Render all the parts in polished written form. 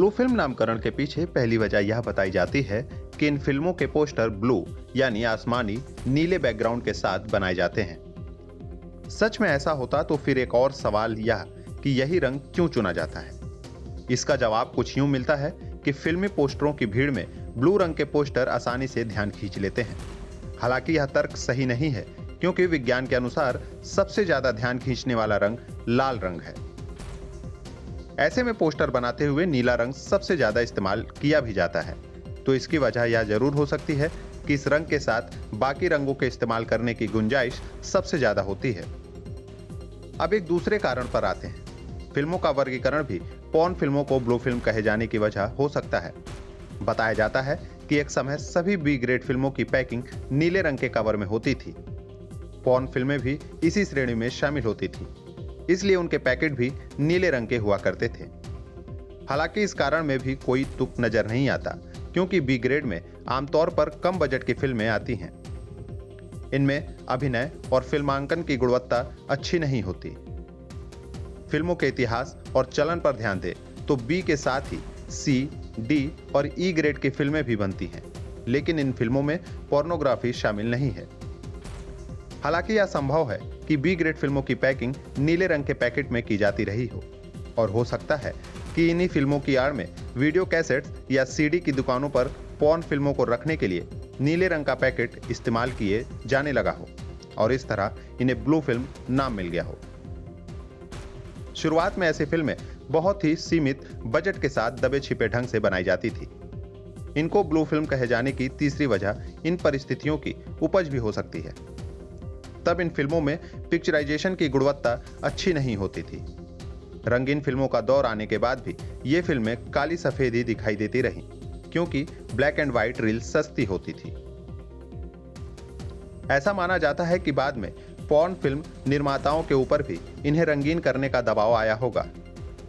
Blue film नामकरण के पीछे पहली वजह यह बताई जाती है कि इन फिल्मों के पोस्टर ब्लू यानी आसमानी नीले बैकग्राउंड के साथ बनाए जाते हैं। सच में ऐसा होता तो फिर एक और सवाल यह कि यही रंग क्यों चुना जाता है। इसका जवाब कुछ यूं मिलता है कि फिल्मी पोस्टरों की भीड़ में ब्लू रंग के पोस्टर आसानी से ध्यान खींच लेते हैं। हालांकि यह तर्क सही नहीं है, क्योंकि विज्ञान के अनुसार सबसे ज्यादा ध्यान खींचने वाला रंग लाल रंग है। ऐसे में पोस्टर बनाते हुए नीला रंग सबसे ज्यादा इस्तेमाल किया भी जाता है। तो इसकी वजह यह जरूर हो सकती है कि इस रंग के साथ बाकी रंगों के इस्तेमाल करने की गुंजाइश सबसे ज्यादा होती है। अब एक दूसरे कारण पर आते हैं। फिल्मों का वर्गीकरण भी पॉर्न फिल्मों को ब्लू फिल्म कहे जाने की वजह हो सकता है। बताया जाता है कि एक समय सभी बी ग्रेड फिल्मों की पैकिंग नीले रंग के कवर में होती थी। पॉर्न फिल्में भी इसी श्रेणी में शामिल होती थी, इसलिए उनके पैकेट भी नीले रंग के हुआ करते थे। हालांकि इस कारण में भी कोई तुक नजर नहीं आता, क्योंकि बी ग्रेड में आमतौर पर कम बजट की फिल्में आती हैं। इनमें अभिनय और फिल्मांकन की गुणवत्ता अच्छी नहीं होती। फिल्मों के इतिहास और चलन पर ध्यान दें तो बी के साथ ही सी, डी और ई ग्रेड की फिल्में भी बनती हैं, लेकिन इन फिल्मों में पोर्नोग्राफी शामिल नहीं है। हालांकि यह संभव है कि बी ग्रेड फिल्मों की पैकिंग नीले रंग के पैकेट में की जाती रही हो, और हो सकता है कि इन्हीं फिल्मों की आड़ में वीडियो कैसेट्स या सीडी की दुकानों पर पॉर्न फिल्मों को रखने के लिए नीले रंग का पैकेट इस्तेमाल किए जाने लगा हो, और इस तरह इन्हें ब्लू फिल्म नाम मिल गया हो। शुरुआत में ऐसी फिल्में बहुत ही सीमित बजट के साथ दबे छिपे ढंग से बनाई जाती थी। इनको ब्लू फिल्म कहे जाने की तीसरी वजह इन परिस्थितियों की उपज भी हो सकती है। तब इन फिल्मों में पिक्चराइजेशन की गुणवत्ता अच्छी नहीं होती थी। रंगीन फिल्मों का दौर आने के बाद भी ये फिल्में काली सफेद ही दिखाई देती रहीं, क्योंकि ब्लैक एंड व्हाइट रील सस्ती होती थी। ऐसा माना जाता है कि बाद में पॉर्न फिल्म निर्माताओं के ऊपर भी इन्हें रंगीन करने का दबाव आया होगा।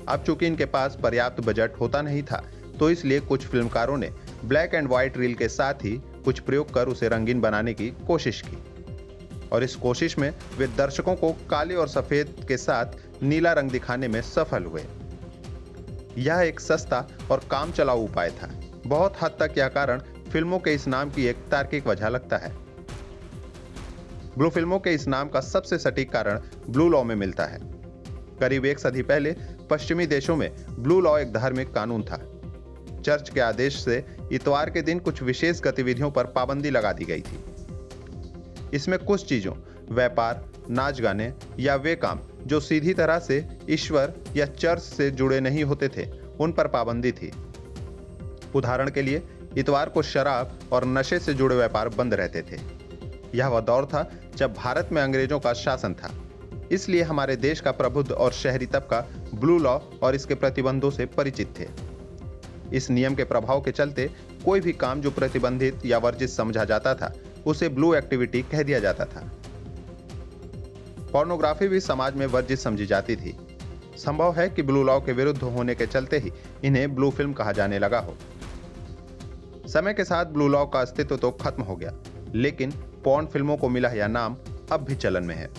अब चूंकि इनके पास पर्याप्त बजट होता नहीं था, तो इसलिए कुछ फिल्मकारों ने ब्लैक एंड व्हाइट रील के साथ ही कुछ प्रयोग कर उसे रंगीन बनाने की कोशिश की, और इस कोशिश में वे दर्शकों को काले और सफेद के साथ नीला रंग दिखाने में सफल हुए। यह एक सस्ता और काम चलाऊ उपाय था। बहुत हद तक यह कारण फिल्मों के इस नाम की एक तार्किक वजह लगता है। ब्लू फिल्मों के इस नाम का सबसे सटीक कारण ब्लू लॉ में मिलता है। करीब एक सदी पहले पश्चिमी देशों में ब्लू लॉ एक धार्मिक कानून था। चर्च के आदेश से इतवार के दिन कुछ विशेष गतिविधियों पर पाबंदी लगा दी गई थी। इसमें कुछ चीजों, व्यापार, नाच गाने या वे काम जो सीधी तरह से ईश्वर या चर्च से जुड़े नहीं होते थे, उन पर पाबंदी थी। उदाहरण के लिए, इतवार को शराब और नशे से जुड़े व्यापार बंद रहते थे। यह वह दौर था जब भारत में अंग्रेजों का शासन था, इसलिए हमारे देश का प्रबुद्ध और शहरी तबका ब्लू लॉ और इसके प्रतिबंधों से परिचित थे। इस नियम के प्रभाव के चलते कोई भी काम जो प्रतिबंधित या वर्जित समझा जाता था, उसे ब्लू एक्टिविटी कह दिया जाता था। पोर्नोग्राफी भी समाज में वर्जित समझी जाती थी। संभव है कि ब्लू लॉ के विरुद्ध होने के चलते ही इन्हें ब्लू फिल्म कहा जाने लगा हो। समय के साथ ब्लू लॉ का अस्तित्व तो खत्म हो गया, लेकिन पॉर्न फिल्मों को मिला यह नाम अब भी चलन में है।